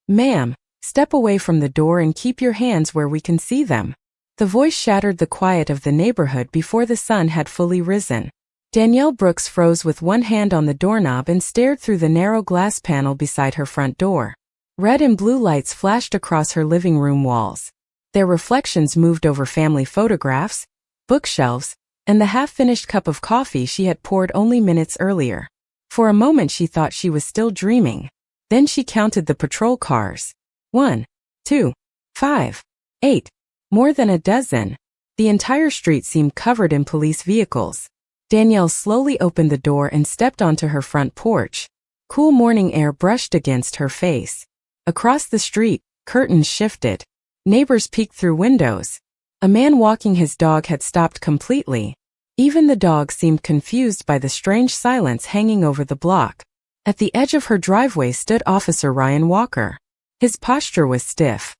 "Ma'am, step away from the door and keep your hands where we can see them." The voice shattered the quiet of the neighborhood before the sun had fully risen. Danielle Brooks froze with one hand on the doorknob and stared through the narrow glass panel beside her front door. Red and blue lights flashed across her living room walls. Their reflections moved over family photographs, bookshelves, and the half-finished cup of coffee she had poured only minutes earlier. For a moment she thought she was still dreaming. Then she counted the patrol cars. 1, 2, 5, 8. More than a dozen. The entire street seemed covered in police vehicles. Danielle slowly opened the door and stepped onto her front porch. Cool morning air brushed against her face. Across the street, curtains shifted. Neighbors peeked through windows. A man walking his dog had stopped completely. Even the dog seemed confused by the strange silence hanging over the block. At the edge of her driveway stood Officer Ryan Walker. His posture was stiff.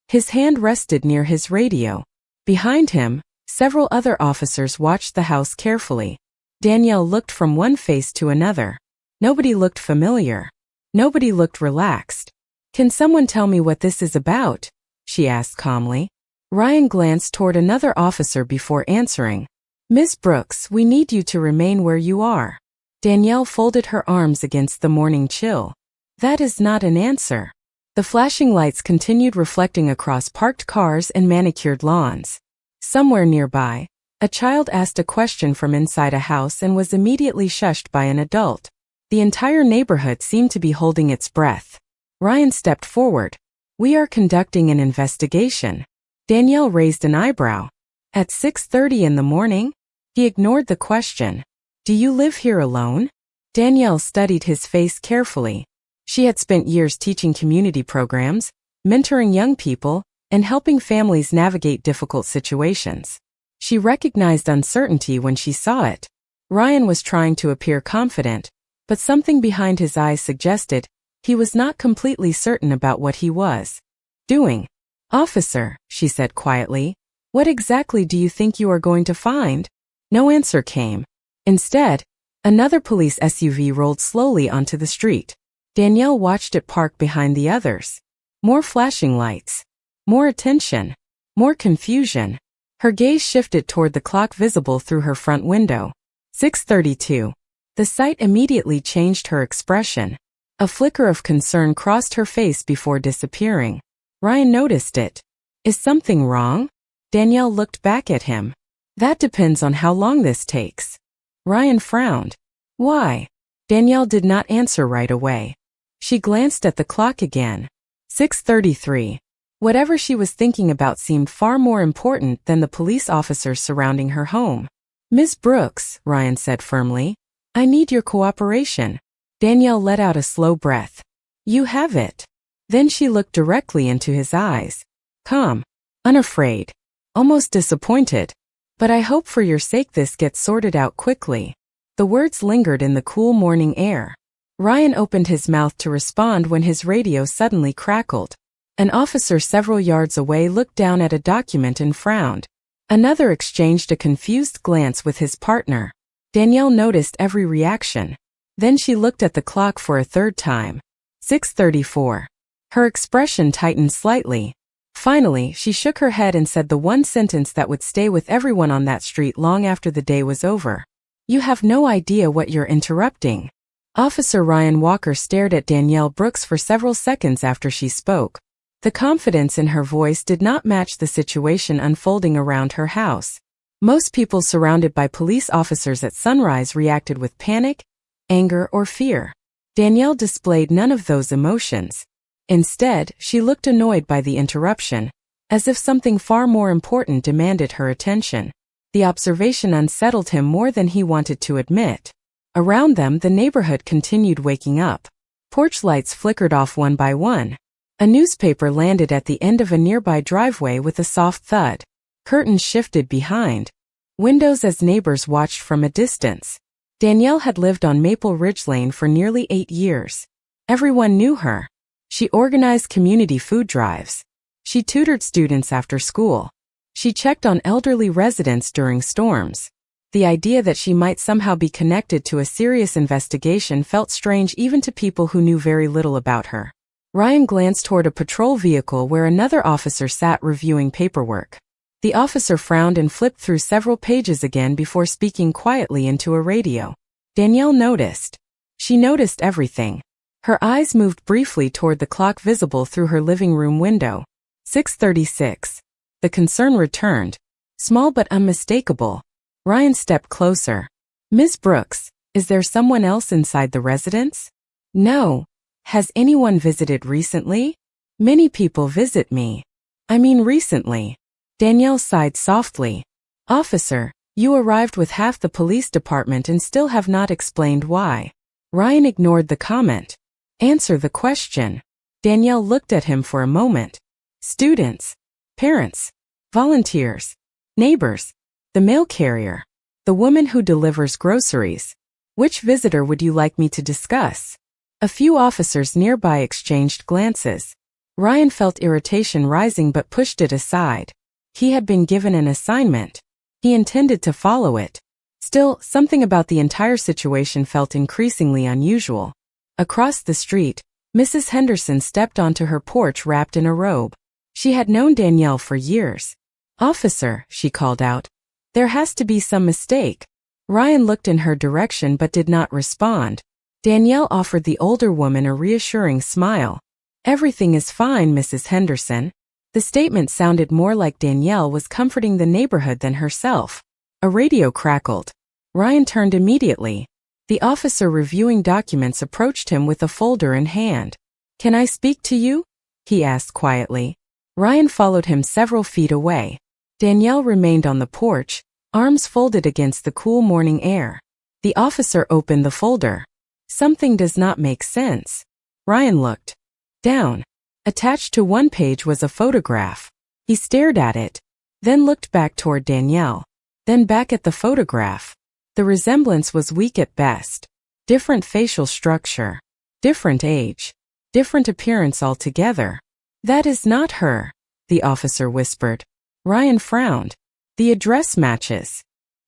His hand rested near his radio. Behind him, several other officers watched the house carefully. Danielle looked from one face to another. Nobody looked familiar. Nobody looked relaxed. "Can someone tell me what this is about?" she asked calmly. Ryan glanced toward another officer before answering. "Miss Brooks, we need you to remain where you are." Danielle folded her arms against the morning chill. "That is not an answer." The flashing lights continued reflecting across parked cars and manicured lawns. Somewhere nearby, a child asked a question from inside a house and was immediately shushed by an adult. The entire neighborhood seemed to be holding its breath. Ryan stepped forward. "We are conducting an investigation." Danielle raised an eyebrow. "At 6:30 in the morning?" He ignored the question. "Do you live here alone?" Danielle studied his face carefully. She had spent years teaching community programs, mentoring young people, and helping families navigate difficult situations. She recognized uncertainty when she saw it. Ryan was trying to appear confident, but something behind his eyes suggested he was not completely certain about what he was doing. "Officer," she said quietly, "what exactly do you think you are going to find?" No answer came. Instead, another police SUV rolled slowly onto the street. Danielle watched it park behind the others. More flashing lights. More attention. More confusion. Her gaze shifted toward the clock visible through her front window. 6:32. The sight immediately changed her expression. A flicker of concern crossed her face before disappearing. Ryan noticed it. "Is something wrong?" Danielle looked back at him. "That depends on how long this takes." Ryan frowned. "Why?" Danielle did not answer right away. She glanced at the clock again. 6:33. Whatever she was thinking about seemed far more important than the police officers surrounding her home. "Miss Brooks," Ryan said firmly, "I need your cooperation." Danielle let out a slow breath. "You have it." Then she looked directly into his eyes. Calm, unafraid, almost disappointed. "But I hope for your sake this gets sorted out quickly." The words lingered in the cool morning air. Ryan opened his mouth to respond when his radio suddenly crackled. An officer several yards away looked down at a document and frowned. Another exchanged a confused glance with his partner. Danielle noticed every reaction. Then she looked at the clock for a third time. 6:34. Her expression tightened slightly. Finally, she shook her head and said the one sentence that would stay with everyone on that street long after the day was over. "You have no idea what you're interrupting." Officer Ryan Walker stared at Danielle Brooks for several seconds after she spoke. The confidence in her voice did not match the situation unfolding around her house. Most people surrounded by police officers at sunrise reacted with panic, anger, or fear. Danielle displayed none of those emotions. Instead, she looked annoyed by the interruption, as if something far more important demanded her attention. The observation unsettled him more than he wanted to admit. Around them, the neighborhood continued waking up. Porch lights flickered off one by one. A newspaper landed at the end of a nearby driveway with a soft thud. Curtains shifted behind windows as neighbors watched from a distance. Danielle had lived on Maple Ridge Lane for nearly 8 years. Everyone knew her. She organized community food drives. She tutored students after school. She checked on elderly residents during storms. The idea that she might somehow be connected to a serious investigation felt strange even to people who knew very little about her. Ryan glanced toward a patrol vehicle where another officer sat reviewing paperwork. The officer frowned and flipped through several pages again before speaking quietly into a radio. Danielle noticed. She noticed everything. Her eyes moved briefly toward the clock visible through her living room window. 6:36. The concern returned. Small but unmistakable. Ryan stepped closer. Ms. Brooks, is there someone else inside the residence? No. Has anyone visited recently? Many people visit me. I mean recently. Danielle sighed softly. Officer, you arrived with half the police department and still have not explained why. Ryan ignored the comment. Answer the question. Danielle looked at him for a moment. Students, parents, volunteers, neighbors, the mail carrier, the woman who delivers groceries. Which visitor would you like me to discuss? A few officers nearby exchanged glances. Ryan felt irritation rising but pushed it aside. He had been given an assignment. He intended to follow it. Still, something about the entire situation felt increasingly unusual. Across the street, Mrs. Henderson stepped onto her porch wrapped in a robe. She had known Danielle for years. Officer, she called out. There has to be some mistake. Ryan looked in her direction but did not respond. Danielle offered the older woman a reassuring smile. Everything is fine, Mrs. Henderson. The statement sounded more like Danielle was comforting the neighborhood than herself. A radio crackled. Ryan turned immediately. The officer reviewing documents approached him with a folder in hand. Can I speak to you? He asked quietly. Ryan followed him several feet away. Danielle remained on the porch, arms folded against the cool morning air. The officer opened the folder. Something does not make sense. Ryan looked down. Attached to one page was a photograph. He stared at it, then looked back toward Danielle, then back at the photograph. The resemblance was weak at best. Different facial structure, different age, different appearance altogether. That is not her, the officer whispered. Ryan frowned. The address matches.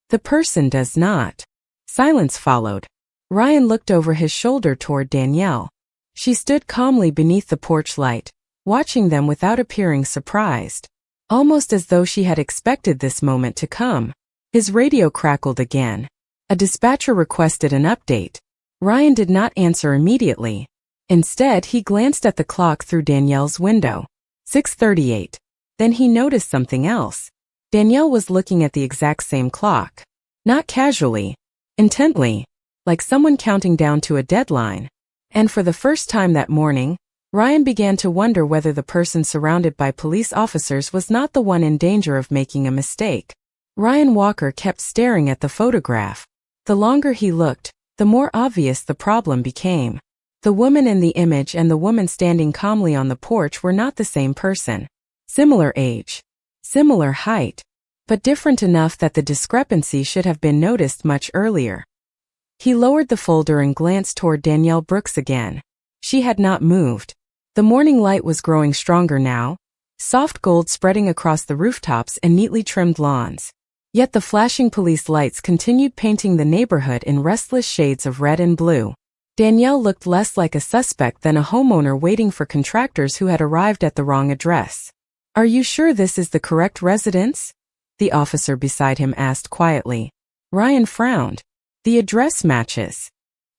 The person does not. Silence followed. Ryan looked over his shoulder toward Danielle. She stood calmly beneath the porch light, watching them without appearing surprised, almost as though she had expected this moment to come. His radio crackled again. A dispatcher requested an update. Ryan did not answer immediately. Instead, he glanced at the clock through Danielle's window. 6:38. Then he noticed something else. Danielle was looking at the exact same clock. Not casually, intently, like someone counting down to a deadline. And for the first time that morning, Ryan began to wonder whether the person surrounded by police officers was not the one in danger of making a mistake. Ryan Walker kept staring at the photograph. The longer he looked, the more obvious the problem became. The woman in the image and the woman standing calmly on the porch were not the same person. Similar age, similar height, but different enough that the discrepancy should have been noticed much earlier. He lowered the folder and glanced toward Danielle Brooks again. She had not moved. The morning light was growing stronger now, soft gold spreading across the rooftops and neatly trimmed lawns. Yet the flashing police lights continued painting the neighborhood in restless shades of red and blue. Danielle looked less like a suspect than a homeowner waiting for contractors who had arrived at the wrong address. Are you sure this is the correct residence? The officer beside him asked quietly. Ryan frowned. The address matches.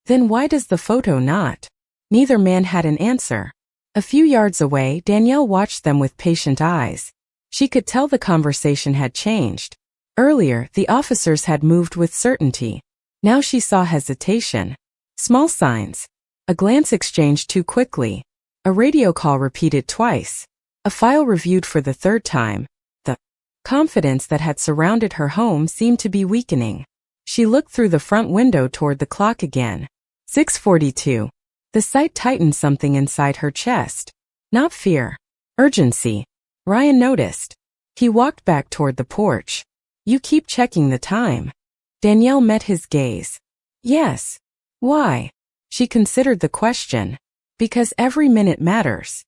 Then why does the photo not? Neither man had an answer. A few yards away, Danielle watched them with patient eyes. She could tell the conversation had changed. Earlier, the officers had moved with certainty. Now she saw hesitation. Small signs. A glance exchanged too quickly. A radio call repeated twice. A file reviewed for the third time. The confidence that had surrounded her home seemed to be weakening. She looked through the front window toward the clock again. 6:42. The sight tightened something inside her chest. Not fear. Urgency. Ryan noticed. He walked back toward the porch. You keep checking the time. Danielle met his gaze. Yes. Why? She considered the question. Because every minute matters.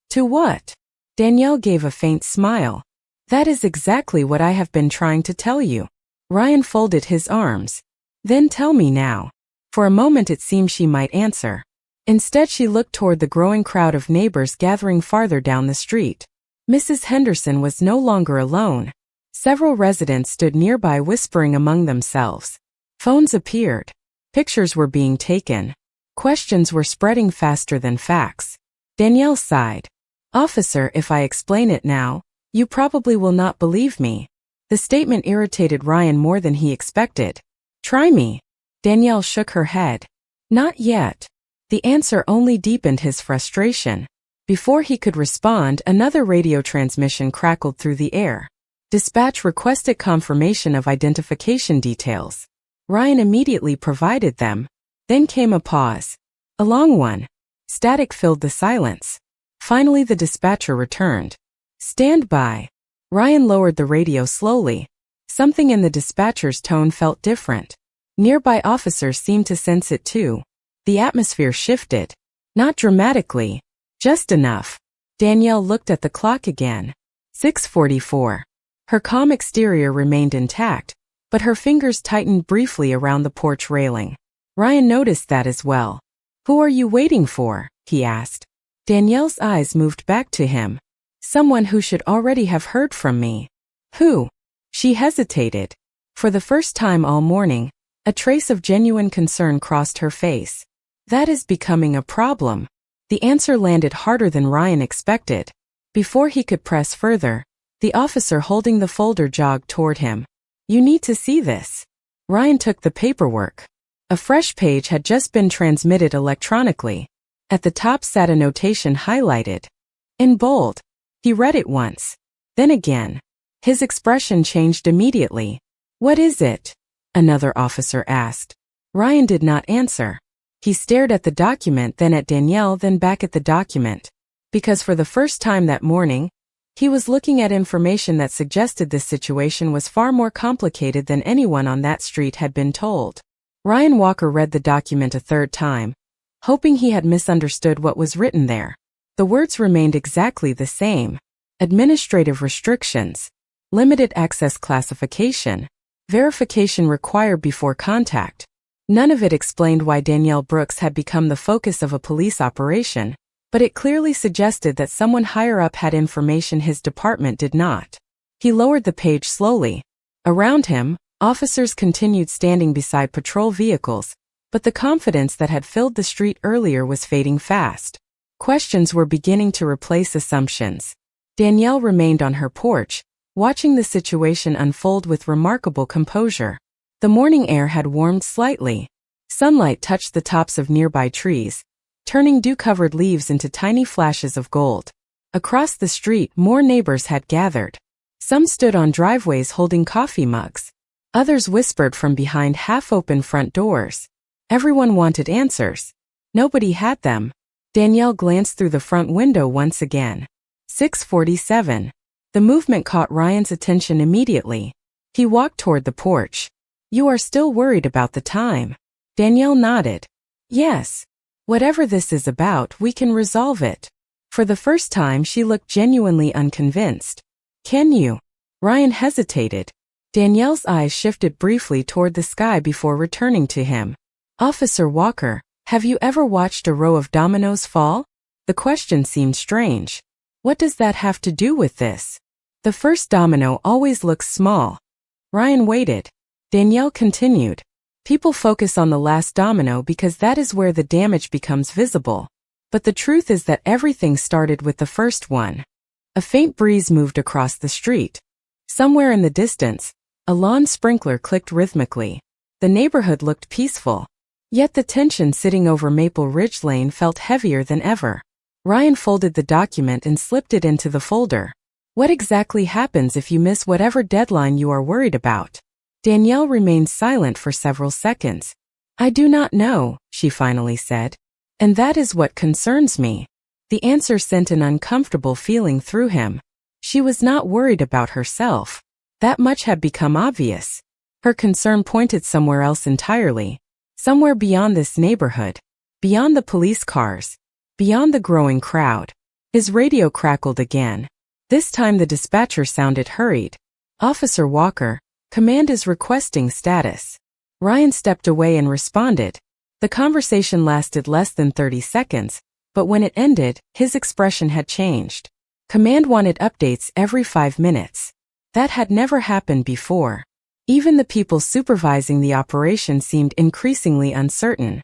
To what? Danielle gave a faint smile. That is exactly what I have been trying to tell you. Ryan folded his arms. Then tell me now. For a moment it seemed she might answer. Instead, she looked toward the growing crowd of neighbors gathering farther down the street. Mrs. Henderson was no longer alone. Several residents stood nearby whispering among themselves. Phones appeared. Pictures were being taken. Questions were spreading faster than facts. Danielle sighed. "Officer, if I explain it now, you probably will not believe me." The statement irritated Ryan more than he expected. "Try me." Danielle shook her head. "Not yet." The answer only deepened his frustration. Before he could respond, another radio transmission crackled through the air. Dispatch requested confirmation of identification details. Ryan immediately provided them. Then came a pause. A long one. Static filled the silence. Finally, the dispatcher returned. "Stand by." Ryan lowered the radio slowly. Something in the dispatcher's tone felt different. Nearby officers seemed to sense it too. The atmosphere shifted. Not dramatically. Just enough. Danielle looked at the clock again. 6:44. Her calm exterior remained intact, but her fingers tightened briefly around the porch railing. Ryan noticed that as well. "Who are you waiting for?" he asked. Danielle's eyes moved back to him. "Someone who should already have heard from me." "Who?" She hesitated. For the first time all morning, a trace of genuine concern crossed her face. "That is becoming a problem." The answer landed harder than Ryan expected. Before he could press further, the officer holding the folder jogged toward him. "You need to see this." Ryan took the paperwork. A fresh page had just been transmitted electronically. At the top sat a notation highlighted in bold. He read it once, then again. His expression changed immediately. "What is it?" another officer asked. Ryan did not answer. He stared at the document, then at Danielle, then back at the document. Because for the first time that morning, he was looking at information that suggested this situation was far more complicated than anyone on that street had been told. Ryan Walker read the document a third time, hoping he had misunderstood what was written there. The words remained exactly the same. Administrative restrictions, limited access classification, verification required before contact. None of it explained why Danielle Brooks had become the focus of a police operation, but it clearly suggested that someone higher up had information his department did not. He lowered the page slowly. Around him, officers continued standing beside patrol vehicles, but the confidence that had filled the street earlier was fading fast. Questions were beginning to replace assumptions. Danielle remained on her porch, watching the situation unfold with remarkable composure. The morning air had warmed slightly. Sunlight touched the tops of nearby trees, turning dew-covered leaves into tiny flashes of gold. Across the street, more neighbors had gathered. Some stood on driveways holding coffee mugs. Others whispered from behind half-open front doors. Everyone wanted answers. Nobody had them. Danielle glanced through the front window once again. 6:47. The movement caught Ryan's attention immediately. He walked toward the porch. "You are still worried about the time." Danielle nodded. "Yes. Whatever this is about, we can resolve it." For the first time, she looked genuinely unconvinced. "Can you?" Ryan hesitated. Danielle's eyes shifted briefly toward the sky before returning to him. "Officer Walker, have you ever watched a row of dominoes fall?" The question seemed strange. "What does that have to do with this?" "The first domino always looks small." Ryan waited. Danielle continued. "People focus on the last domino because that is where the damage becomes visible. But the truth is that everything started with the first one." A faint breeze moved across the street. Somewhere in the distance, a lawn sprinkler clicked rhythmically. The neighborhood looked peaceful. Yet the tension sitting over Maple Ridge Lane felt heavier than ever. Ryan folded the document and slipped it into the folder. "What exactly happens if you miss whatever deadline you are worried about?" Danielle remained silent for several seconds. "I do not know," she finally said. "And that is what concerns me." The answer sent an uncomfortable feeling through him. She was not worried about herself. That much had become obvious. Her concern pointed somewhere else entirely. Somewhere beyond this neighborhood. Beyond the police cars. Beyond the growing crowd. His radio crackled again. This time the dispatcher sounded hurried. "Officer Walker, command is requesting status." Ryan stepped away and responded. The conversation lasted less than 30 seconds, but when it ended, his expression had changed. Command wanted updates every 5 minutes. That had never happened before. Even the people supervising the operation seemed increasingly uncertain.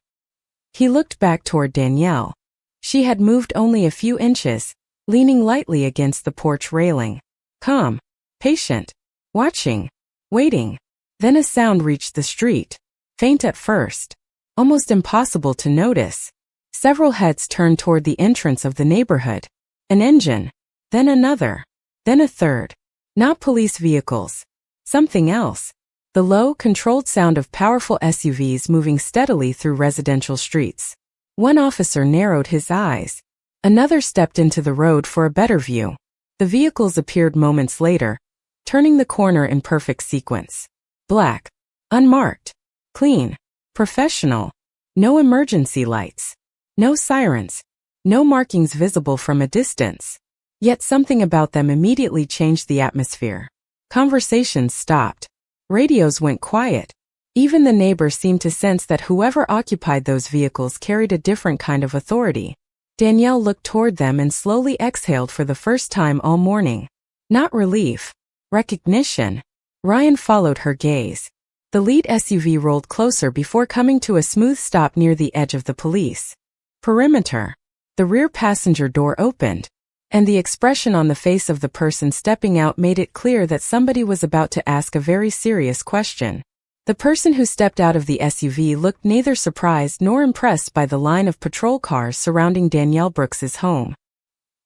He looked back toward Danielle. She had moved only a few inches, leaning lightly against the porch railing. Calm, patient, watching, waiting. Then a sound reached the street. Faint at first, almost impossible to notice. Several heads turned toward the entrance of the neighborhood. An engine, then another, then a third. Not police vehicles. Something else. The low, controlled sound of powerful SUVs moving steadily through residential streets. One officer narrowed his eyes. Another stepped into the road for a better view. The vehicles appeared moments later, turning the corner in perfect sequence. Black, unmarked, clean, professional. No emergency lights. No sirens. No markings visible from a distance. Yet something about them immediately changed the atmosphere. Conversations stopped. Radios went quiet. Even the neighbors seemed to sense that whoever occupied those vehicles carried a different kind of authority. Danielle looked toward them and slowly exhaled for the first time all morning. Not relief. Recognition. Ryan followed her gaze. The lead SUV rolled closer before coming to a smooth stop near the edge of the police perimeter. The rear passenger door opened, and the expression on the face of the person stepping out made it clear that somebody was about to ask a very serious question. The person who stepped out of the SUV looked neither surprised nor impressed by the line of patrol cars surrounding Danielle Brooks's home.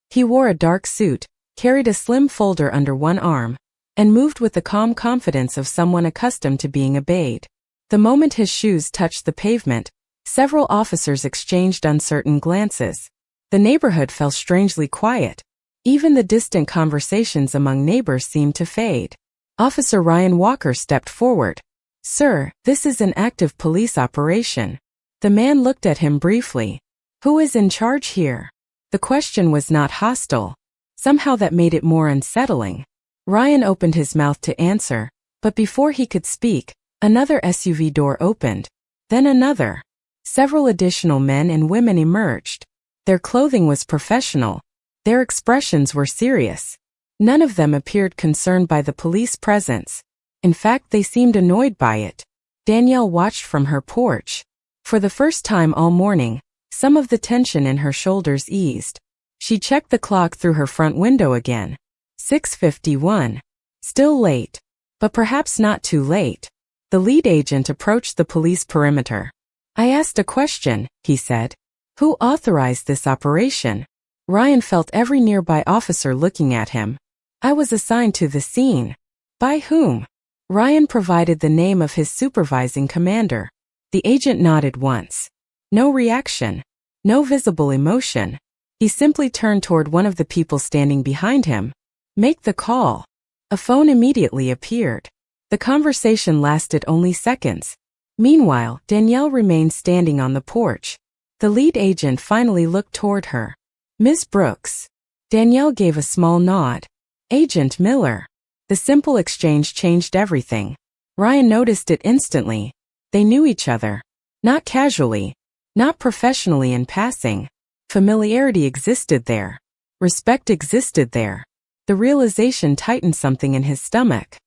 He wore a dark suit, carried a slim folder under one arm, and moved with the calm confidence of someone accustomed to being obeyed. The moment his shoes touched the pavement, several officers exchanged uncertain glances. The neighborhood fell strangely quiet. Even the distant conversations among neighbors seemed to fade. Officer Ryan Walker stepped forward. "Sir, this is an active police operation." The man looked at him briefly. "Who is in charge here?" The question was not hostile. Somehow that made it more unsettling. Ryan opened his mouth to answer, but before he could speak, another SUV door opened. Then another. Several additional men and women emerged. Their clothing was professional. Their expressions were serious. None of them appeared concerned by the police presence. In fact, they seemed annoyed by it. Danielle watched from her porch. For the first time all morning, some of the tension in her shoulders eased. She checked the clock through her front window again. 6:51. Still late. But perhaps not too late. The lead agent approached the police perimeter. "I asked a question," he said. "Who authorized this operation?" Ryan felt every nearby officer looking at him. "I was assigned to the scene." "By whom?" Ryan provided the name of his supervising commander. The agent nodded once. No reaction. No visible emotion. He simply turned toward one of the people standing behind him. "Make the call." A phone immediately appeared. The conversation lasted only seconds. Meanwhile, Danielle remained standing on the porch. The lead agent finally looked toward her. "Ms. Brooks." Danielle gave a small nod. "Agent Miller." The simple exchange changed everything. Ryan noticed it instantly. They knew each other. Not casually. Not professionally in passing. Familiarity existed there. Respect existed there. The realization tightened something in his stomach.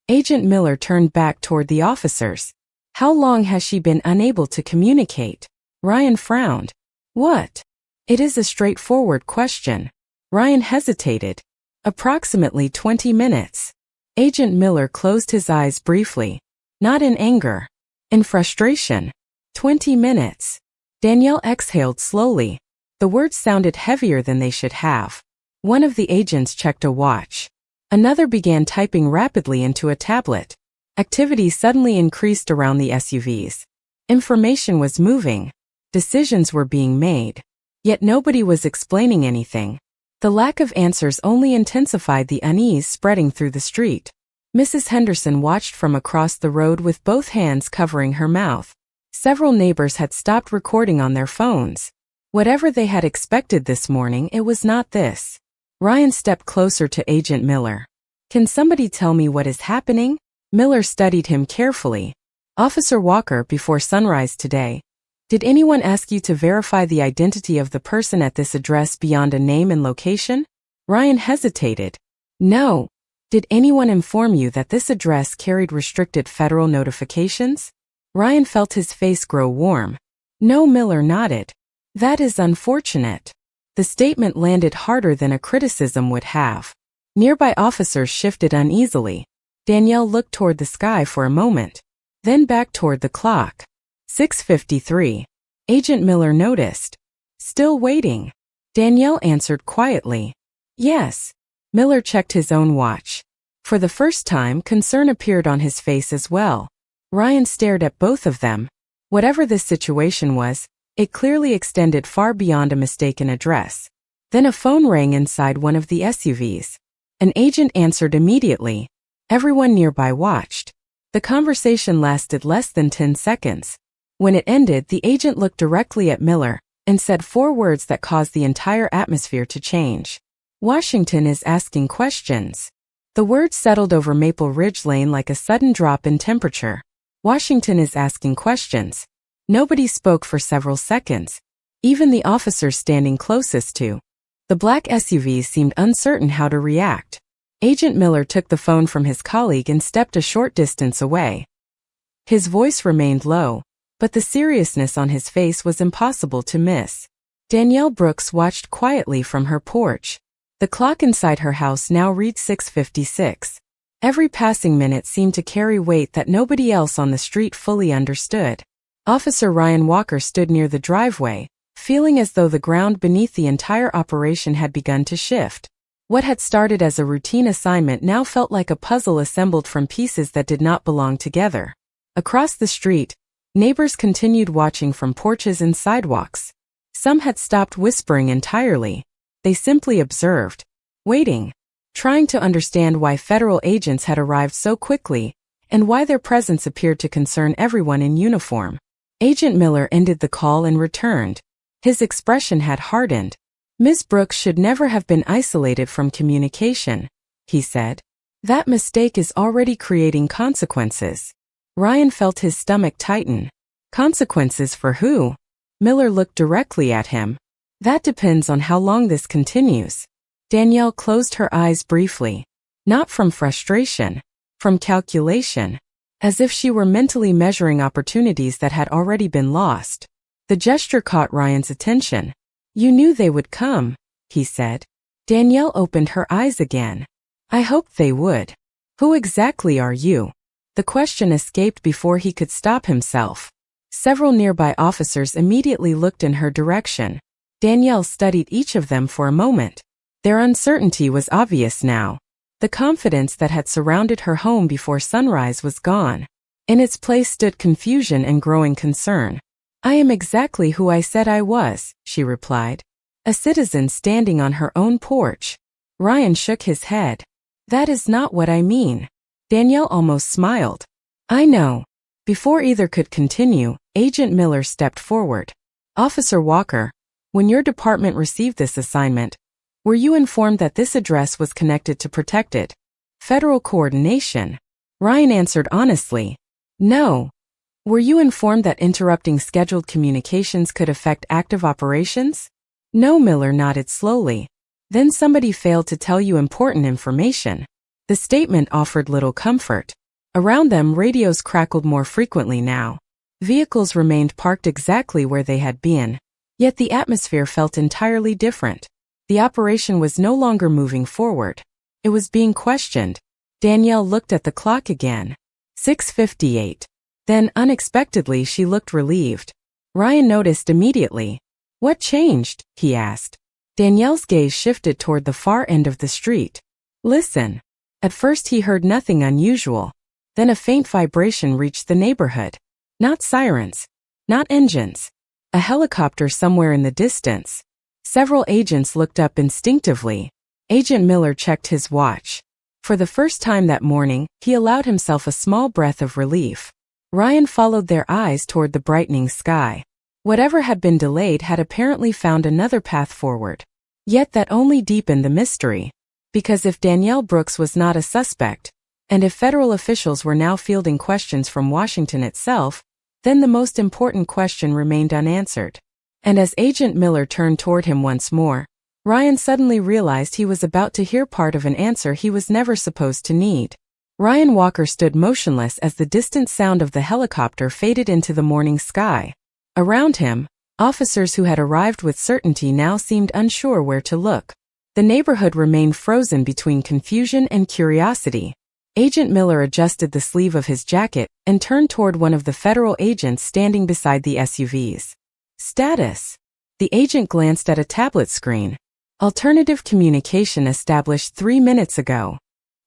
Agent Miller turned back toward the officers. "How long has she been unable to communicate?" Ryan frowned. "What?" "It is a straightforward question." Ryan hesitated. "Approximately 20 minutes." Agent Miller closed his eyes briefly. Not in anger. In frustration. 20 minutes. Danielle exhaled slowly. The words sounded heavier than they should have. One of the agents checked a watch. Another began typing rapidly into a tablet. Activity suddenly increased around the SUVs. Information was moving. Decisions were being made. Yet nobody was explaining anything. The lack of answers only intensified the unease spreading through the street. Mrs. Henderson watched from across the road with both hands covering her mouth. Several neighbors had stopped recording on their phones. Whatever they had expected this morning, it was not this. Ryan stepped closer to Agent Miller. "Can somebody tell me what is happening?" Miller studied him carefully. "Officer Walker before sunrise today. Did anyone ask you to verify the identity of the person at this address beyond a name and location? Ryan hesitated. No. Did anyone inform you that this address carried restricted federal notifications? Ryan felt his face grow warm. No, Miller nodded. That is unfortunate. The statement landed harder than a criticism would have. Nearby officers shifted uneasily. Danielle looked toward the sky for a moment, then back toward the clock. 6:53. Agent Miller noticed. Still waiting. Danielle answered quietly. Yes. Miller checked his own watch. For the first time, concern appeared on his face as well. Ryan stared at both of them. Whatever this situation was, it clearly extended far beyond a mistaken address. Then a phone rang inside one of the SUVs. An agent answered immediately. Everyone nearby watched. The conversation lasted less than 10 seconds. When it ended, the agent looked directly at Miller and said 4 words that caused the entire atmosphere to change. Washington is asking questions. The words settled over Maple Ridge Lane like a sudden drop in temperature. Washington is asking questions. Nobody spoke for several seconds. Even the officers standing closest to the black SUVs seemed uncertain how to react. Agent Miller took the phone from his colleague and stepped a short distance away. His voice remained low, but the seriousness on his face was impossible to miss. Danielle Brooks watched quietly from her porch. The clock inside her house now read 6:56. Every passing minute seemed to carry weight that nobody else on the street fully understood. Officer Ryan Walker stood near the driveway, feeling as though the ground beneath the entire operation had begun to shift. What had started as a routine assignment now felt like a puzzle assembled from pieces that did not belong together. Across the street, neighbors continued watching from porches and sidewalks. Some had stopped whispering entirely. They simply observed, waiting, trying to understand why federal agents had arrived so quickly and why their presence appeared to concern everyone in uniform. Agent Miller ended the call and returned. His expression had hardened. Ms. Brooks should never have been isolated from communication, he said. That mistake is already creating consequences. Ryan felt his stomach tighten. Consequences for who? Miller looked directly at him. That depends on how long this continues. Danielle closed her eyes briefly. Not from frustration, from calculation, as if she were mentally measuring opportunities that had already been lost. The gesture caught Ryan's attention. You knew they would come, he said. Danielle opened her eyes again. I hoped they would. Who exactly are you? The question escaped before he could stop himself. Several nearby officers immediately looked in her direction. Danielle studied each of them for a moment. Their uncertainty was obvious now. The confidence that had surrounded her home before sunrise was gone. In its place stood confusion and growing concern. I am exactly who I said I was, she replied. A citizen standing on her own porch. Ryan shook his head. That is not what I mean. Danielle almost smiled. I know. Before either could continue, Agent Miller stepped forward. Officer Walker, when your department received this assignment, were you informed that this address was connected to protected federal coordination? Ryan answered honestly. No. Were you informed that interrupting scheduled communications could affect active operations? No, Miller nodded slowly. Then somebody failed to tell you important information. The statement offered little comfort. Around them, radios crackled more frequently now. Vehicles remained parked exactly where they had been. Yet the atmosphere felt entirely different. The operation was no longer moving forward. It was being questioned. Danielle looked at the clock again. 6:58. Then, unexpectedly, she looked relieved. Ryan noticed immediately. What changed? He asked. Danielle's gaze shifted toward the far end of the street. Listen. At first he heard nothing unusual. Then a faint vibration reached the neighborhood. Not sirens. Not engines. A helicopter somewhere in the distance. Several agents looked up instinctively. Agent Miller checked his watch. For the first time that morning, he allowed himself a small breath of relief. Ryan followed their eyes toward the brightening sky. Whatever had been delayed had apparently found another path forward. Yet that only deepened the mystery. Because if Danielle Brooks was not a suspect, and if federal officials were now fielding questions from Washington itself, Then the most important question remained unanswered. And as Agent Miller turned toward him once more, Ryan suddenly realized he was about to hear part of an answer he was never supposed to need. Ryan Walker stood motionless as the distant sound of the helicopter faded into the morning sky. Around him, officers who had arrived with certainty now seemed unsure where to look. The neighborhood remained frozen between confusion and curiosity. Agent Miller adjusted the sleeve of his jacket and turned toward one of the federal agents standing beside the SUVs. Status. The agent glanced at a tablet screen. Alternative communication established 3 minutes ago.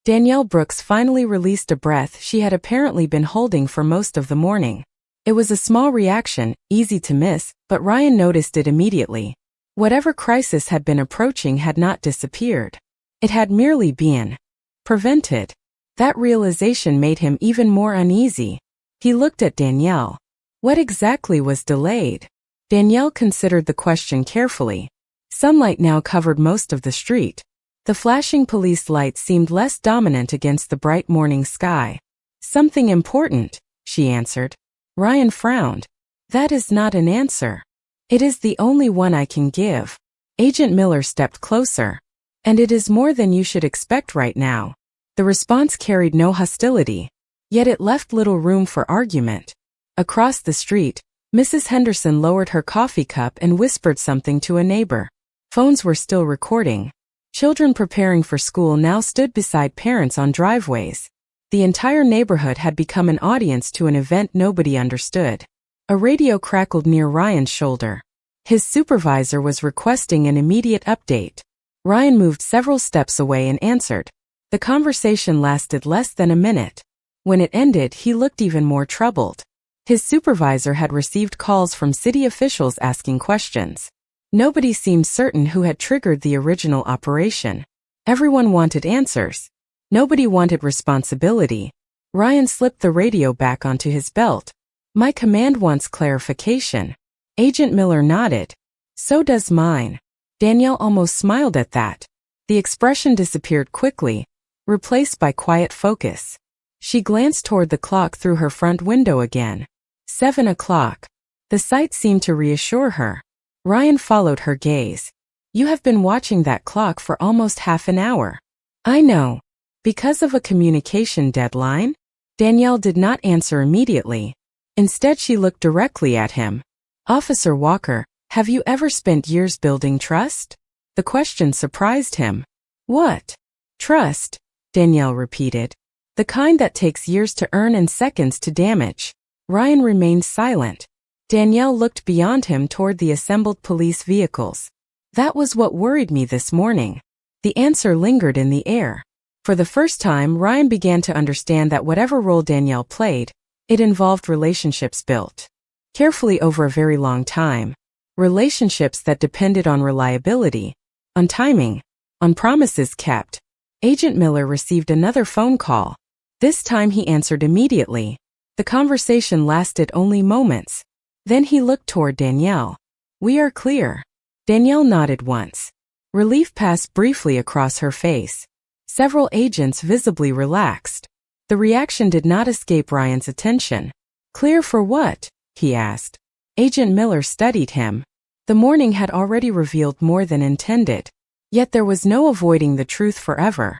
Danielle Brooks finally released a breath she had apparently been holding for most of the morning. It was a small reaction, easy to miss, but Ryan noticed it immediately. Whatever crisis had been approaching had not disappeared. It had merely been prevented. That realization made him even more uneasy. He looked at Danielle. What exactly was delayed? Danielle considered the question carefully. Sunlight now covered most of the street. The flashing police lights seemed less dominant against the bright morning sky. Something important, she answered. Ryan frowned. That is not an answer. It is the only one I can give. Agent Miller stepped closer. And it is more than you should expect right now. The response carried no hostility. Yet it left little room for argument. Across the street, Mrs. Henderson lowered her coffee cup and whispered something to a neighbor. Phones were still recording. Children preparing for school now stood beside parents on driveways. The entire neighborhood had become an audience to an event nobody understood. A radio crackled near Ryan's shoulder. His supervisor was requesting an immediate update. Ryan moved several steps away and answered. The conversation lasted less than a minute. When it ended, he looked even more troubled. His supervisor had received calls from city officials asking questions. Nobody seemed certain who had triggered the original operation. Everyone wanted answers. Nobody wanted responsibility. Ryan slipped the radio back onto his belt. My command wants clarification. Agent Miller nodded. So does mine. Danielle almost smiled at that. The expression disappeared quickly, replaced by quiet focus. She glanced toward the clock through her front window again. 7 o'clock. The sight seemed to reassure her. Ryan followed her gaze. You have been watching that clock for almost half an hour. I know. Because of a communication deadline? Danielle did not answer immediately. Instead, she looked directly at him. Officer Walker, have you ever spent years building trust? The question surprised him. What? Trust? Danielle repeated. The kind that takes years to earn and seconds to damage. Ryan remained silent. Danielle looked beyond him toward the assembled police vehicles. That was what worried me this morning. The answer lingered in the air. For the first time, Ryan began to understand that whatever role Danielle played, it involved relationships built carefully over a very long time. Relationships that depended on reliability, on timing, on promises kept. Agent Miller received another phone call. This time he answered immediately. The conversation lasted only moments. Then he looked toward Danielle. We are clear. Danielle nodded once. Relief passed briefly across her face. Several agents visibly relaxed. The reaction did not escape Ryan's attention. Clear for what? He asked. Agent Miller studied him. The morning had already revealed more than intended. Yet there was no avoiding the truth forever.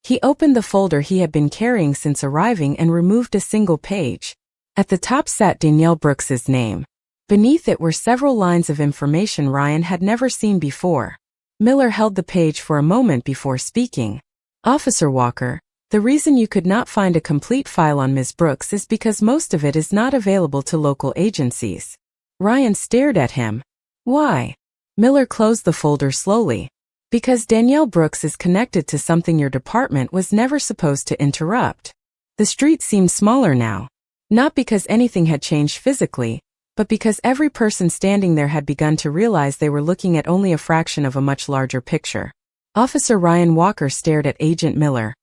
He opened the folder he had been carrying since arriving and removed a single page. At the top sat Danielle Brooks's name. Beneath it were several lines of information Ryan had never seen before. Miller held the page for a moment before speaking. Officer Walker, the reason you could not find a complete file on Ms. Brooks is because most of it is not available to local agencies. Ryan stared at him. Why? Miller closed the folder slowly. Because Danielle Brooks is connected to something your department was never supposed to interrupt. The street seemed smaller now. Not because anything had changed physically, but because every person standing there had begun to realize they were looking at only a fraction of a much larger picture. Officer Ryan Walker stared at Agent Miller,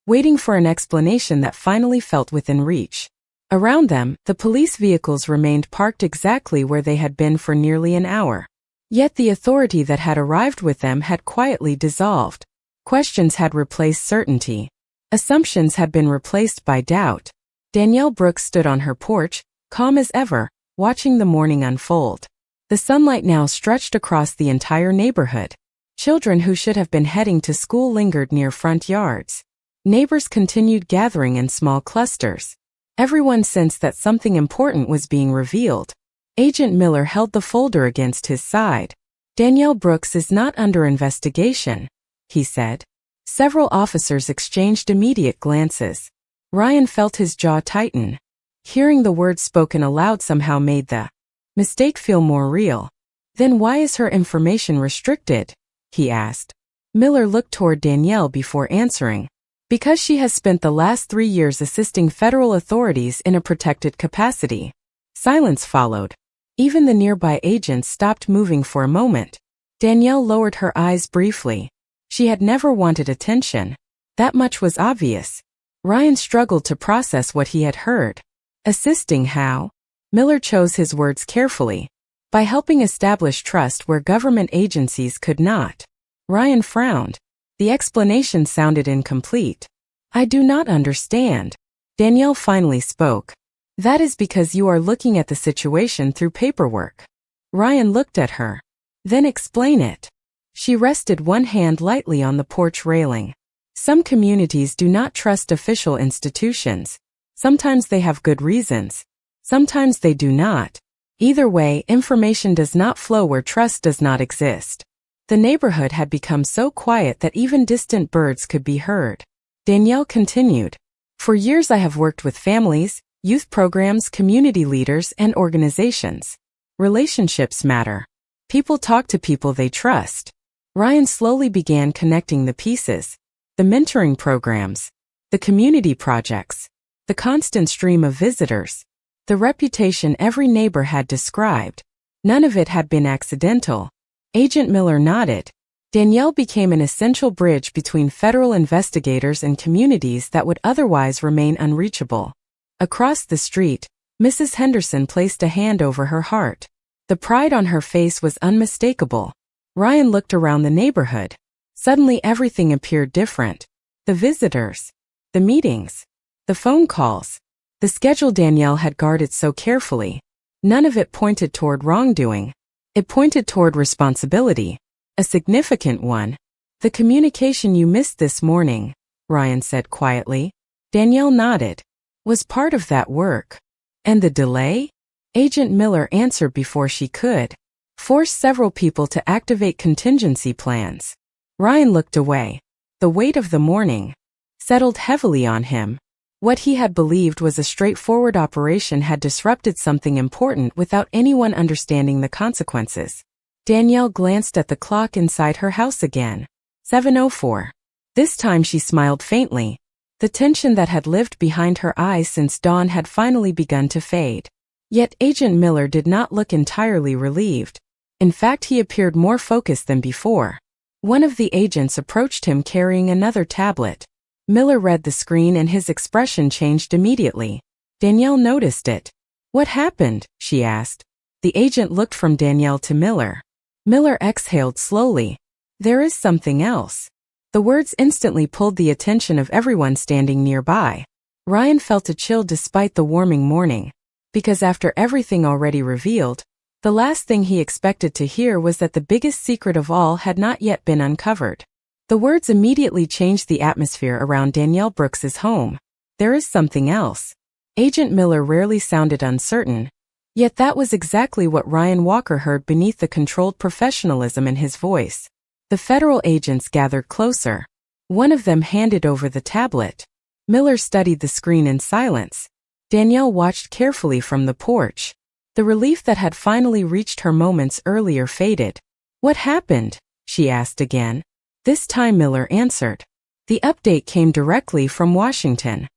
waiting for an explanation that finally felt within reach. Around them, the police vehicles remained parked exactly where they had been for nearly an hour. Yet the authority that had arrived with them had quietly dissolved. Questions had replaced certainty. Assumptions had been replaced by doubt. Danielle Brooks stood on her porch, calm as ever, watching the morning unfold. The sunlight now stretched across the entire neighborhood. Children who should have been heading to school lingered near front yards. Neighbors continued gathering in small clusters. Everyone sensed that something important was being revealed. Agent Miller held the folder against his side. "Danielle Brooks is not under investigation," he said. Several officers exchanged immediate glances. Ryan felt his jaw tighten. Hearing the words spoken aloud somehow made the mistake feel more real. "Then why is her information restricted?" he asked. Miller looked toward Danielle before answering. "Because she has spent the last 3 years assisting federal authorities in a protected capacity." Silence followed. Even the nearby agents stopped moving for a moment. Danielle lowered her eyes briefly. She had never wanted attention. That much was obvious. Ryan struggled to process what he had heard. Assisting how? Miller chose his words carefully. By helping establish trust where government agencies could not. Ryan frowned. The explanation sounded incomplete. "I do not understand." Danielle finally spoke. "That is because you are looking at the situation through paperwork." Ryan looked at her. "Then explain it." She rested one hand lightly on the porch railing. "Some communities do not trust official institutions. Sometimes they have good reasons. Sometimes they do not. Either way, information does not flow where trust does not exist." The neighborhood had become so quiet that even distant birds could be heard. Danielle continued. "For years I have worked with families, youth programs, community leaders, and organizations. Relationships matter. People talk to people they trust." Ryan slowly began connecting the pieces. The mentoring programs. The community projects. The constant stream of visitors. The reputation every neighbor had described. None of it had been accidental. Agent Miller nodded. Danielle became an essential bridge between federal investigators and communities that would otherwise remain unreachable. Across the street, Mrs. Henderson placed a hand over her heart. The pride on her face was unmistakable. Ryan looked around the neighborhood. Suddenly everything appeared different. The visitors. The meetings. The phone calls. The schedule Danielle had guarded so carefully. None of it pointed toward wrongdoing. It pointed toward responsibility. A significant one. "The communication you missed this morning," Ryan said quietly. Danielle nodded. "Was part of that work." "And the delay?" Agent Miller answered before she could. "Forced several people to activate contingency plans." Ryan looked away. The weight of the morning settled heavily on him. What he had believed was a straightforward operation had disrupted something important without anyone understanding the consequences. Danielle glanced at the clock inside her house again. 7:04. This time she smiled faintly. The tension that had lived behind her eyes since dawn had finally begun to fade. Yet Agent Miller did not look entirely relieved. In fact, he appeared more focused than before. One of the agents approached him carrying another tablet. Miller read the screen and his expression changed immediately. Danielle noticed it. "What happened?" she asked. The agent looked from Danielle to Miller. Miller exhaled slowly. "There is something else." The words instantly pulled the attention of everyone standing nearby. Ryan felt a chill despite the warming morning. Because after everything already revealed, the last thing he expected to hear was that the biggest secret of all had not yet been uncovered. The words immediately changed the atmosphere around Danielle Brooks's home. There is something else. Agent Miller rarely sounded uncertain, yet that was exactly what Ryan Walker heard beneath the controlled professionalism in his voice. The federal agents gathered closer. One of them handed over the tablet. Miller studied the screen in silence. Danielle watched carefully from the porch. The relief that had finally reached her moments earlier faded. "What happened?" she asked again. This time Miller answered. The update came directly from Washington.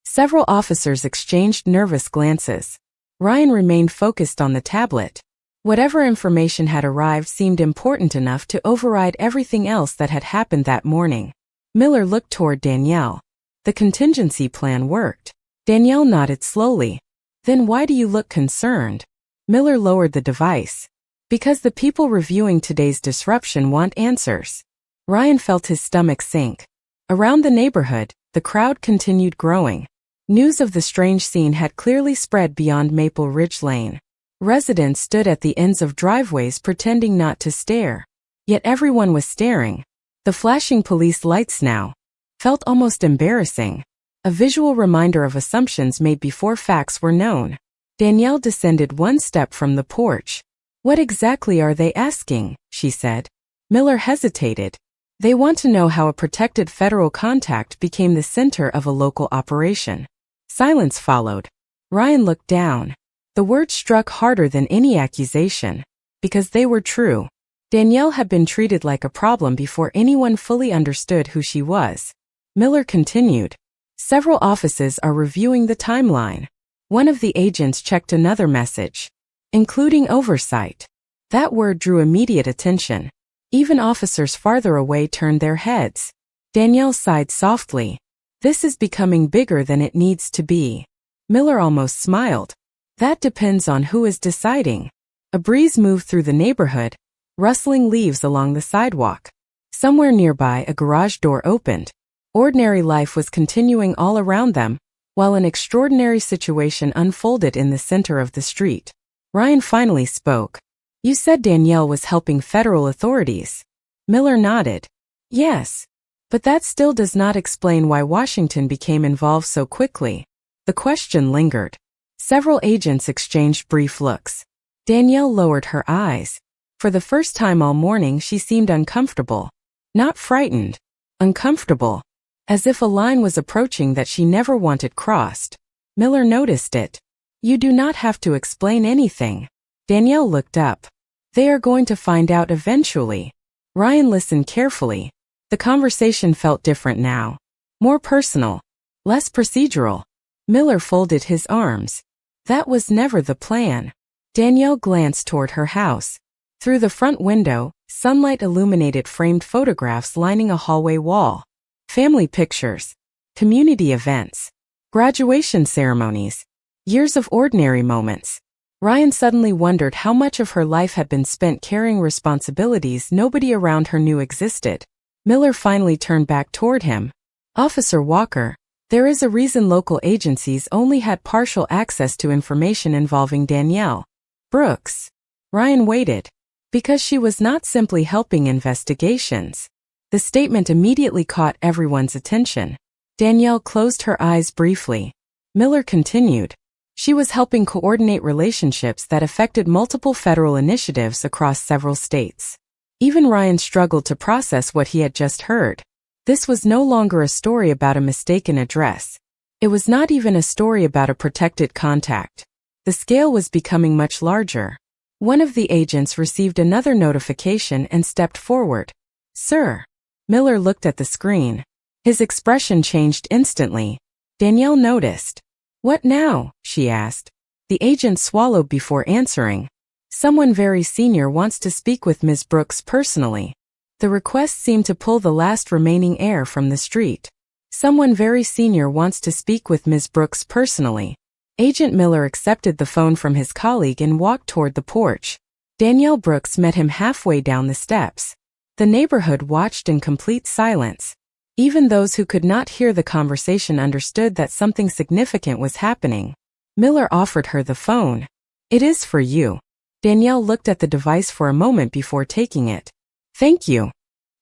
Several officers exchanged nervous glances. Ryan remained focused on the tablet. Whatever information had arrived seemed important enough to override everything else that had happened that morning. Miller looked toward Danielle. The contingency plan worked. Danielle nodded slowly. "Then why do you look concerned?" Miller lowered the device. "Because the people reviewing today's disruption want answers." Ryan felt his stomach sink. Around the neighborhood, the crowd continued growing. News of the strange scene had clearly spread beyond Maple Ridge Lane. Residents stood at the ends of driveways pretending not to stare. Yet everyone was staring. The flashing police lights now felt almost embarrassing. A visual reminder of assumptions made before facts were known. Danielle descended one step from the porch. "What exactly are they asking?" she said. Miller hesitated. "They want to know how a protected federal contact became the center of a local operation." Silence followed. Ryan looked down. The words struck harder than any accusation. Because they were true. Danielle had been treated like a problem before anyone fully understood who she was. Miller continued. "Several offices are reviewing the timeline." One of the agents checked another message. "Including oversight." That word drew immediate attention. Even officers farther away turned their heads. Danielle sighed softly. "This is becoming bigger than it needs to be." Miller almost smiled. "That depends on who is deciding." A breeze moved through the neighborhood, rustling leaves along the sidewalk. Somewhere nearby, a garage door opened. Ordinary life was continuing all around them, while an extraordinary situation unfolded in the center of the street. Ryan finally spoke. "You said Danielle was helping federal authorities." Miller nodded. "Yes. But that still does not explain why Washington became involved so quickly." The question lingered. Several agents exchanged brief looks. Danielle lowered her eyes. For the first time all morning she seemed uncomfortable. Not frightened. Uncomfortable. As if a line was approaching that she never wanted crossed. Miller noticed it. "You do not have to explain anything." Danielle looked up. "They are going to find out eventually." Ryan listened carefully. The conversation felt different now. More personal. Less procedural. Miller folded his arms. That was never the plan. Danielle glanced toward her house. Through the front window, sunlight illuminated framed photographs lining a hallway wall. Family pictures. Community events. Graduation ceremonies. Years of ordinary moments. Ryan suddenly wondered how much of her life had been spent carrying responsibilities nobody around her knew existed. Miller finally turned back toward him. "Officer Walker, there is a reason local agencies only had partial access to information involving Danielle Brooks." Ryan waited. "Because she was not simply helping investigations." The statement immediately caught everyone's attention. Danielle closed her eyes briefly. Miller continued. "She was helping coordinate relationships that affected multiple federal initiatives across several states." Even Ryan struggled to process what he had just heard. This was no longer a story about a mistaken address. It was not even a story about a protected contact. The scale was becoming much larger. One of the agents received another notification and stepped forward. "Sir." Miller looked at the screen. His expression changed instantly. Danielle noticed. "What now?" she asked. The agent swallowed before answering. "Someone very senior wants to speak with Ms. Brooks personally." The request seemed to pull the last remaining air from the street. "Someone very senior wants to speak with Ms. Brooks personally." Agent Miller accepted the phone from his colleague and walked toward the porch. Danielle Brooks met him halfway down the steps. The neighborhood watched in complete silence. Even those who could not hear the conversation understood that something significant was happening. Miller offered her the phone. "It is for you." Danielle looked at the device for a moment before taking it. "Thank you."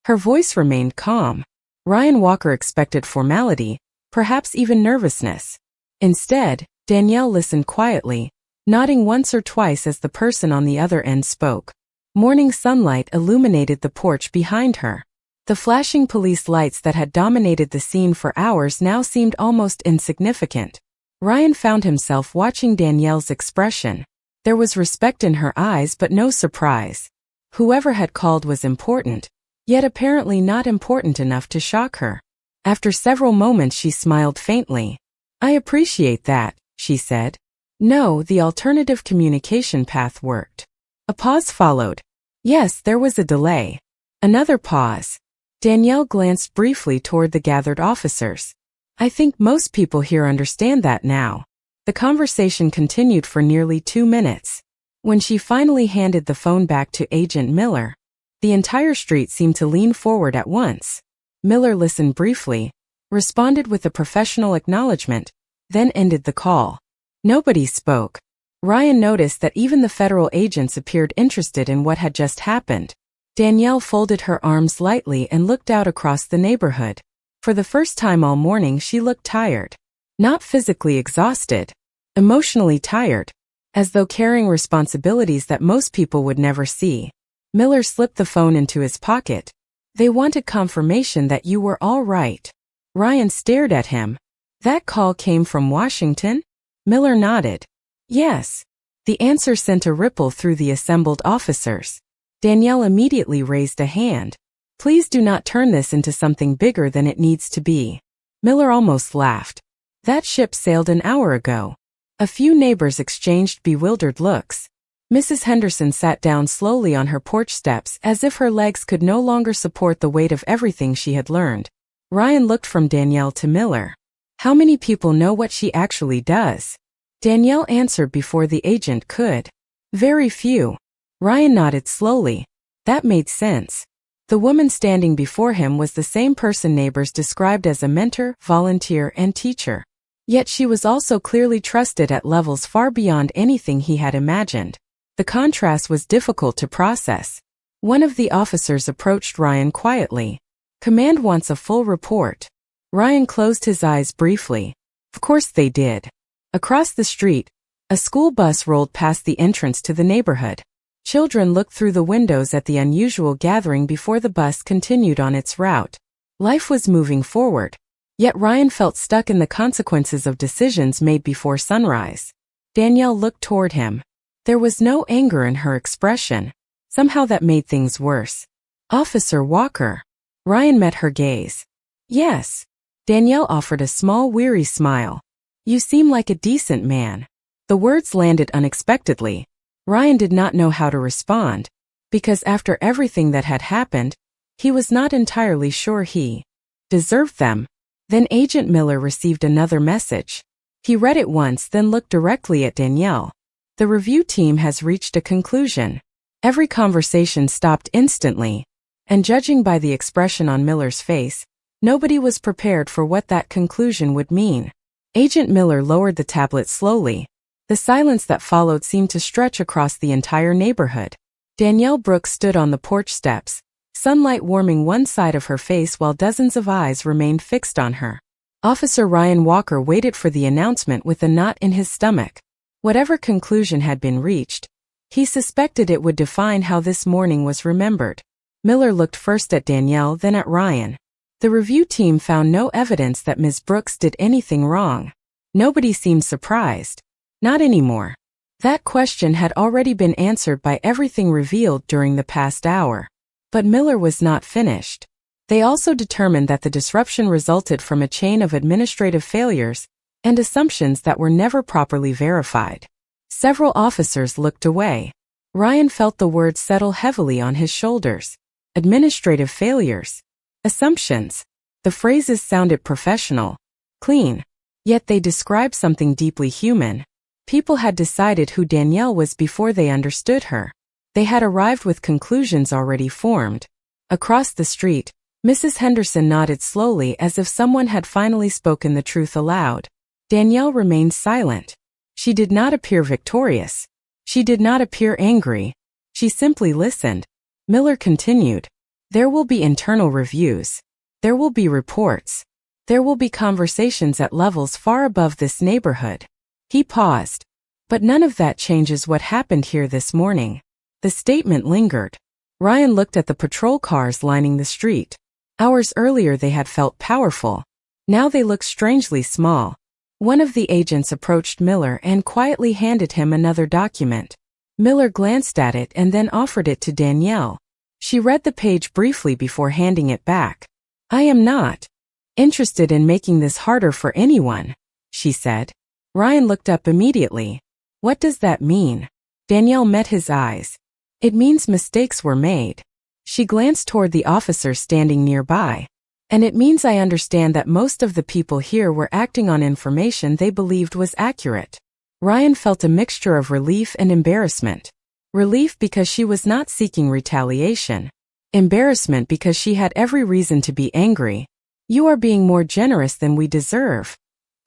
Her voice remained calm. Ryan Walker expected formality, perhaps even nervousness. Instead, Danielle listened quietly, nodding once or twice as the person on the other end spoke. Morning sunlight illuminated the porch behind her. The flashing police lights that had dominated the scene for hours now seemed almost insignificant. Ryan found himself watching Danielle's expression. There was respect in her eyes but no surprise. Whoever had called was important, yet apparently not important enough to shock her. After several moments she smiled faintly. "I appreciate that," she said. "No, the alternative communication path worked." A pause followed. Yes, there was a delay. Another pause. Danielle glanced briefly toward the gathered officers. "I think most people here understand that now." The conversation continued for nearly 2 minutes. When she finally handed the phone back to Agent Miller, the entire street seemed to lean forward at once. Miller listened briefly, responded with a professional acknowledgement, then ended the call. Nobody spoke. Ryan noticed that even the federal agents appeared interested in what had just happened. Danielle folded her arms lightly and looked out across the neighborhood. For the first time all morning she looked tired. Not physically exhausted. Emotionally tired. As though carrying responsibilities that most people would never see. Miller slipped the phone into his pocket. They wanted confirmation that you were all right. Ryan stared at him. That call came from Washington? Miller nodded. Yes. The answer sent a ripple through the assembled officers. Danielle immediately raised a hand. Please do not turn this into something bigger than it needs to be. Miller almost laughed. That ship sailed an hour ago. A few neighbors exchanged bewildered looks. Mrs. Henderson sat down slowly on her porch steps as if her legs could no longer support the weight of everything she had learned. Ryan looked from Danielle to Miller. How many people know what she actually does? Danielle answered before the agent could. Very few. Ryan nodded slowly. That made sense. The woman standing before him was the same person neighbors described as a mentor, volunteer, and teacher. Yet she was also clearly trusted at levels far beyond anything he had imagined. The contrast was difficult to process. One of the officers approached Ryan quietly. Command wants a full report. Ryan closed his eyes briefly. Of course they did. Across the street, a school bus rolled past the entrance to the neighborhood. Children looked through the windows at the unusual gathering before the bus continued on its route. Life was moving forward. Yet Ryan felt stuck in the consequences of decisions made before sunrise. Danielle looked toward him. There was no anger in her expression. Somehow that made things worse. Officer Walker. Ryan met her gaze. Yes. Danielle offered a small, weary smile. You seem like a decent man. The words landed unexpectedly. Ryan did not know how to respond, because after everything that had happened, he was not entirely sure he deserved them. Then Agent Miller received another message. He read it once, then looked directly at Danielle. The review team has reached a conclusion. Every conversation stopped instantly, and judging by the expression on Miller's face, nobody was prepared for what that conclusion would mean. Agent Miller lowered the tablet slowly. The silence that followed seemed to stretch across the entire neighborhood. Danielle Brooks stood on the porch steps, sunlight warming one side of her face while dozens of eyes remained fixed on her. Officer Ryan Walker waited for the announcement with a knot in his stomach. Whatever conclusion had been reached, he suspected it would define how this morning was remembered. Miller looked first at Danielle, then at Ryan. The review team found no evidence that Ms. Brooks did anything wrong. Nobody seemed surprised. Not anymore. That question had already been answered by everything revealed during the past hour. But Miller was not finished. They also determined that the disruption resulted from a chain of administrative failures and assumptions that were never properly verified. Several officers looked away. Ryan felt the words settle heavily on his shoulders. Administrative failures. Assumptions. The phrases sounded professional, clean, yet they described something deeply human. People had decided who Danielle was before they understood her. They had arrived with conclusions already formed. Across the street, Mrs. Henderson nodded slowly as if someone had finally spoken the truth aloud. Danielle remained silent. She did not appear victorious. She did not appear angry. She simply listened. Miller continued. There will be internal reviews. There will be reports. There will be conversations at levels far above this neighborhood. He paused. But none of that changes what happened here this morning. The statement lingered. Ryan looked at the patrol cars lining the street. Hours earlier they had felt powerful. Now they looked strangely small. One of the agents approached Miller and quietly handed him another document. Miller glanced at it and then offered it to Danielle. She read the page briefly before handing it back. I am not interested in making this harder for anyone, she said. Ryan looked up immediately. What does that mean? Danielle met his eyes. It means mistakes were made. She glanced toward the officer standing nearby. And it means I understand that most of the people here were acting on information they believed was accurate. Ryan felt a mixture of relief and embarrassment. Relief because she was not seeking retaliation. Embarrassment because she had every reason to be angry. You are being more generous than we deserve.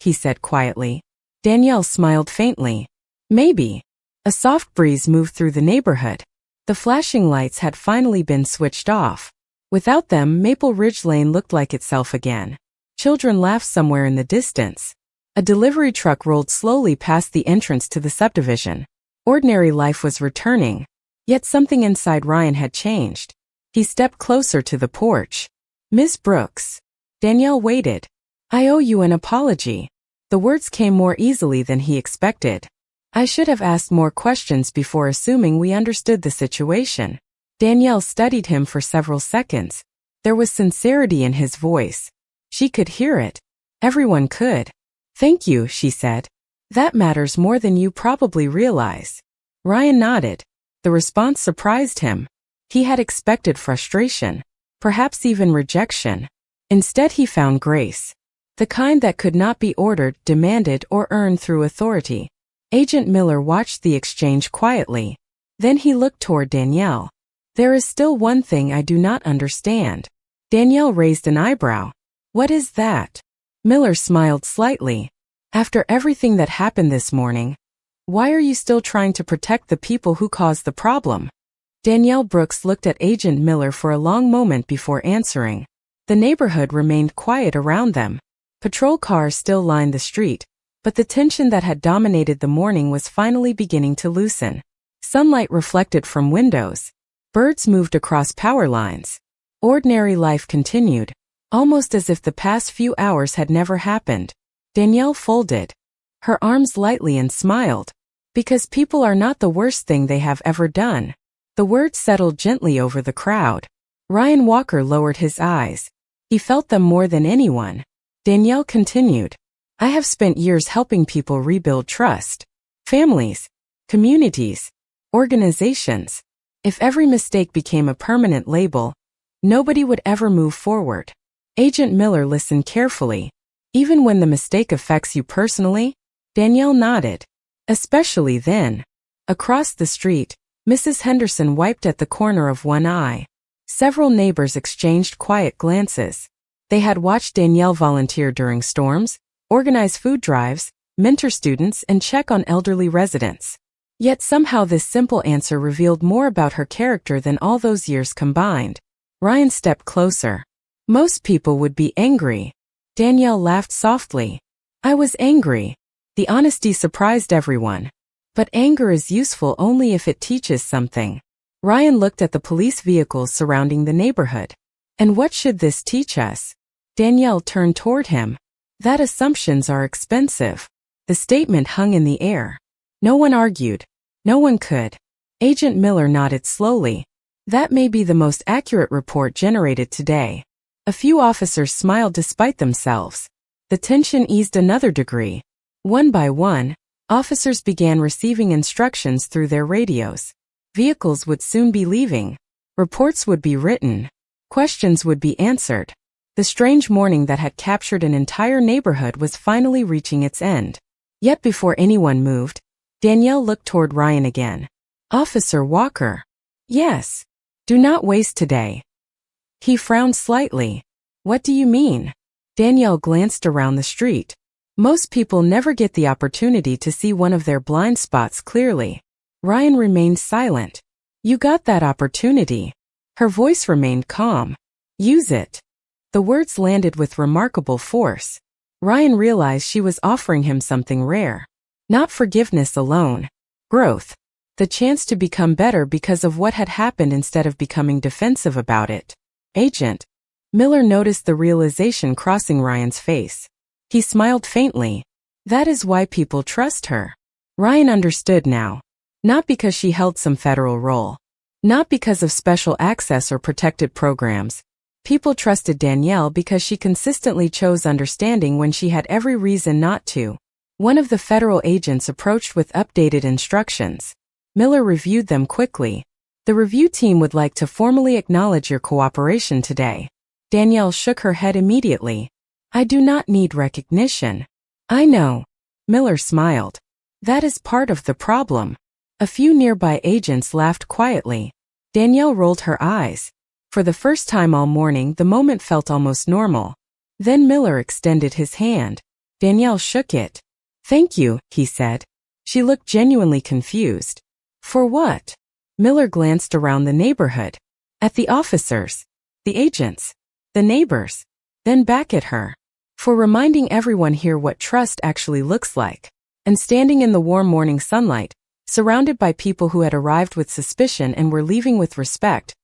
he said quietly. Danielle smiled faintly. Maybe. A soft breeze moved through the neighborhood. The flashing lights had finally been switched off. Without them, Maple Ridge Lane looked like itself again. Children laughed somewhere in the distance. A delivery truck rolled slowly past the entrance to the subdivision. Ordinary life was returning. Yet something inside Ryan had changed. He stepped closer to the porch. Miss Brooks. Danielle waited. I owe you an apology. The words came more easily than he expected. I should have asked more questions before assuming we understood the situation. Danielle studied him for several seconds. There was sincerity in his voice. She could hear it. Everyone could. Thank you, she said. That matters more than you probably realize. Ryan nodded. The response surprised him. He had expected frustration, perhaps even rejection. Instead, he found grace. The kind that could not be ordered, demanded, or earned through authority. Agent Miller watched the exchange quietly. Then he looked toward Danielle. There is still one thing I do not understand. Danielle raised an eyebrow. What is that? Miller smiled slightly. After everything that happened this morning, why are you still trying to protect the people who caused the problem? Danielle Brooks looked at Agent Miller for a long moment before answering. The neighborhood remained quiet around them. Patrol cars still lined the street, but the tension that had dominated the morning was finally beginning to loosen. Sunlight reflected from windows. Birds moved across power lines. Ordinary life continued, almost as if the past few hours had never happened. Danielle folded her arms lightly and smiled. Because people are not the worst thing they have ever done. The words settled gently over the crowd. Ryan Walker lowered his eyes. He felt them more than anyone. Danielle continued. I have spent years helping people rebuild trust. Families, communities, organizations. If every mistake became a permanent label, nobody would ever move forward. Agent Miller listened carefully. Even when the mistake affects you personally? Danielle nodded. Especially then. Across the street, Mrs. Henderson wiped at the corner of one eye. Several neighbors exchanged quiet glances. They had watched Danielle volunteer during storms, organize food drives, mentor students, and check on elderly residents. Yet somehow this simple answer revealed more about her character than all those years combined. Ryan stepped closer. Most people would be angry. Danielle laughed softly. I was angry. The honesty surprised everyone. But anger is useful only if it teaches something. Ryan looked at the police vehicles surrounding the neighborhood. And what should this teach us? Danielle turned toward him. That assumptions are expensive. The statement hung in the air. No one argued. No one could. Agent Miller nodded slowly. That may be the most accurate report generated today. A few officers smiled despite themselves. The tension eased another degree. One by one, officers began receiving instructions through their radios. Vehicles would soon be leaving. Reports would be written. Questions would be answered. The strange morning that had captured an entire neighborhood was finally reaching its end. Yet before anyone moved, Danielle looked toward Ryan again. Officer Walker. Yes. Do not waste today. He frowned slightly. What do you mean? Danielle glanced around the street. Most people never get the opportunity to see one of their blind spots clearly. Ryan remained silent. You got that opportunity. Her voice remained calm. Use it. The words landed with remarkable force. Ryan realized she was offering him something rare. Not forgiveness alone. Growth. The chance to become better because of what had happened instead of becoming defensive about it. Agent Miller noticed the realization crossing Ryan's face. He smiled faintly. That is why people trust her. Ryan understood now. Not because she held some federal role. Not because of special access or protected programs. People trusted Danielle because she consistently chose understanding when she had every reason not to. One of the federal agents approached with updated instructions. Miller reviewed them quickly. The review team would like to formally acknowledge your cooperation today. Danielle shook her head immediately. I do not need recognition. I know. Miller smiled. That is part of the problem. A few nearby agents laughed quietly. Danielle rolled her eyes. For the first time all morning, the moment felt almost normal. Then Miller extended his hand. Danielle shook it. Thank you, he said. She looked genuinely confused. For what? Miller glanced around the neighborhood. At the officers, the agents, the neighbors, then back at her. For reminding everyone here what trust actually looks like. And standing in the warm morning sunlight, surrounded by people who had arrived with suspicion and were leaving with respect,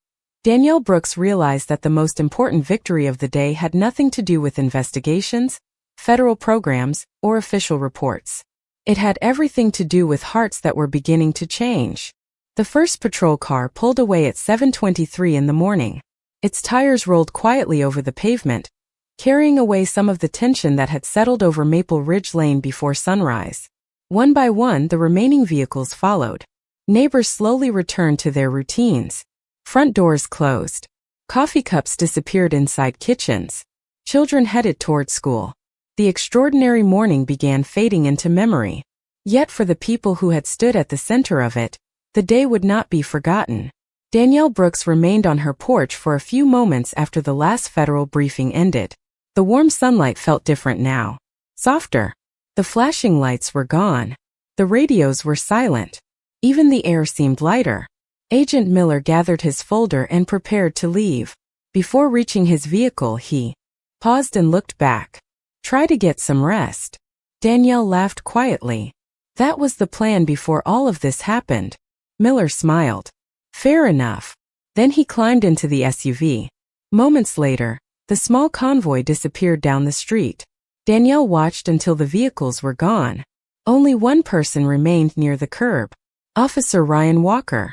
Danielle Brooks realized that the most important victory of the day had nothing to do with investigations, federal programs, or official reports. It had everything to do with hearts that were beginning to change. The first patrol car pulled away at 7:23 in the morning. Its tires rolled quietly over the pavement, carrying away some of the tension that had settled over Maple Ridge Lane before sunrise. One by one, the remaining vehicles followed. Neighbors slowly returned to their routines. Front doors closed. Coffee cups disappeared inside kitchens. Children headed toward school. The extraordinary morning began fading into memory. Yet for the people who had stood at the center of it, the day would not be forgotten. Danielle Brooks remained on her porch for a few moments after the last federal briefing ended. The warm sunlight felt different now. Softer. The flashing lights were gone. The radios were silent. Even the air seemed lighter. Agent Miller gathered his folder and prepared to leave. Before reaching his vehicle, he paused and looked back. Try to get some rest. Danielle laughed quietly. That was the plan before all of this happened. Miller smiled. Fair enough. Then he climbed into the SUV. Moments later, the small convoy disappeared down the street. Danielle watched until the vehicles were gone. Only one person remained near the curb. Officer Ryan Walker.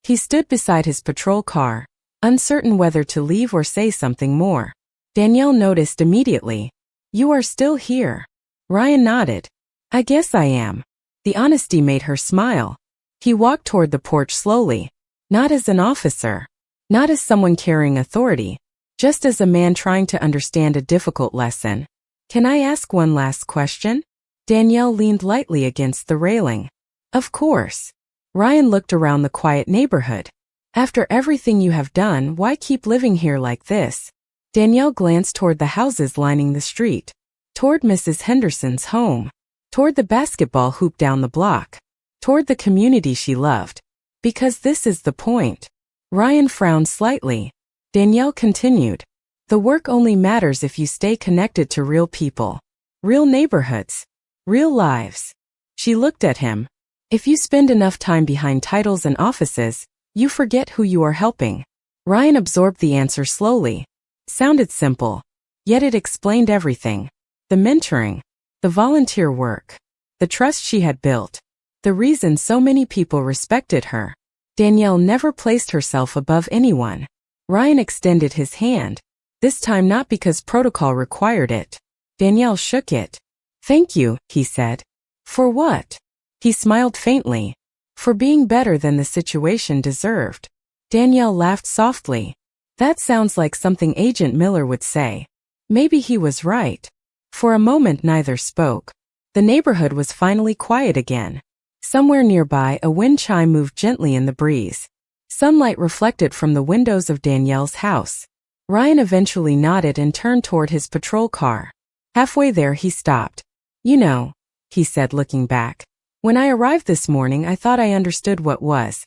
He stood beside his patrol car, uncertain whether to leave or say something more. Danielle noticed immediately. You are still here. Ryan nodded. I guess I am. The honesty made her smile. He walked toward the porch slowly. Not as an officer. Not as someone carrying authority. Just as a man trying to understand a difficult lesson. Can I ask one last question? Danielle leaned lightly against the railing. Of course. Ryan looked around the quiet neighborhood. After everything you have done, why keep living here like this? Danielle glanced toward the houses lining the street. Toward Mrs. Henderson's home. Toward the basketball hoop down the block. Toward the community she loved. Because this is the point. Ryan frowned slightly. Danielle continued. The work only matters if you stay connected to real people. Real neighborhoods. Real lives. She looked at him. If you spend enough time behind titles and offices, you forget who you are helping. Ryan absorbed the answer slowly. Sounded simple. Yet it explained everything. The mentoring. The volunteer work. The trust she had built. The reason so many people respected her. Danielle never placed herself above anyone. Ryan extended his hand. This time not because protocol required it. Danielle shook it. Thank you, he said. For what? He smiled faintly. For being better than the situation deserved. Danielle laughed softly. That sounds like something Agent Miller would say. Maybe he was right. For a moment neither spoke. The neighborhood was finally quiet again. Somewhere nearby a wind chime moved gently in the breeze. Sunlight reflected from the windows of Danielle's house. Ryan eventually nodded and turned toward his patrol car. Halfway there he stopped. You know, he said looking back. When I arrived this morning I thought I understood what was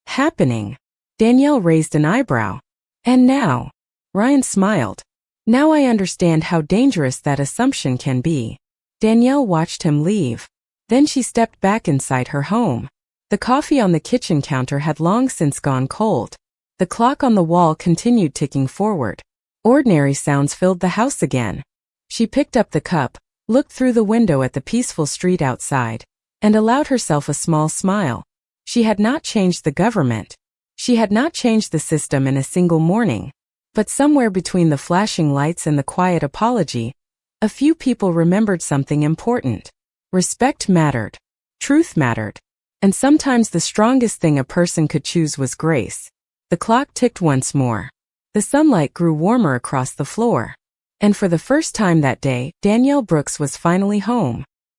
happening. Danielle raised an eyebrow. And now? Ryan smiled. Now I understand how dangerous that assumption can be. Danielle watched him leave. Then she stepped back inside her home. The coffee on the kitchen counter had long since gone cold. The clock on the wall continued ticking forward. Ordinary sounds filled the house again. She picked up the cup, looked through the window at the peaceful street outside, and allowed herself a small smile. She had not changed the government. She had not changed the system in a single morning. But somewhere between the flashing lights and the quiet apology, a few people remembered something important. Respect mattered. Truth mattered. And sometimes the strongest thing a person could choose was grace. The clock ticked once more. The sunlight grew warmer across the floor. And for the first time that day, Danielle Brooks was finally home.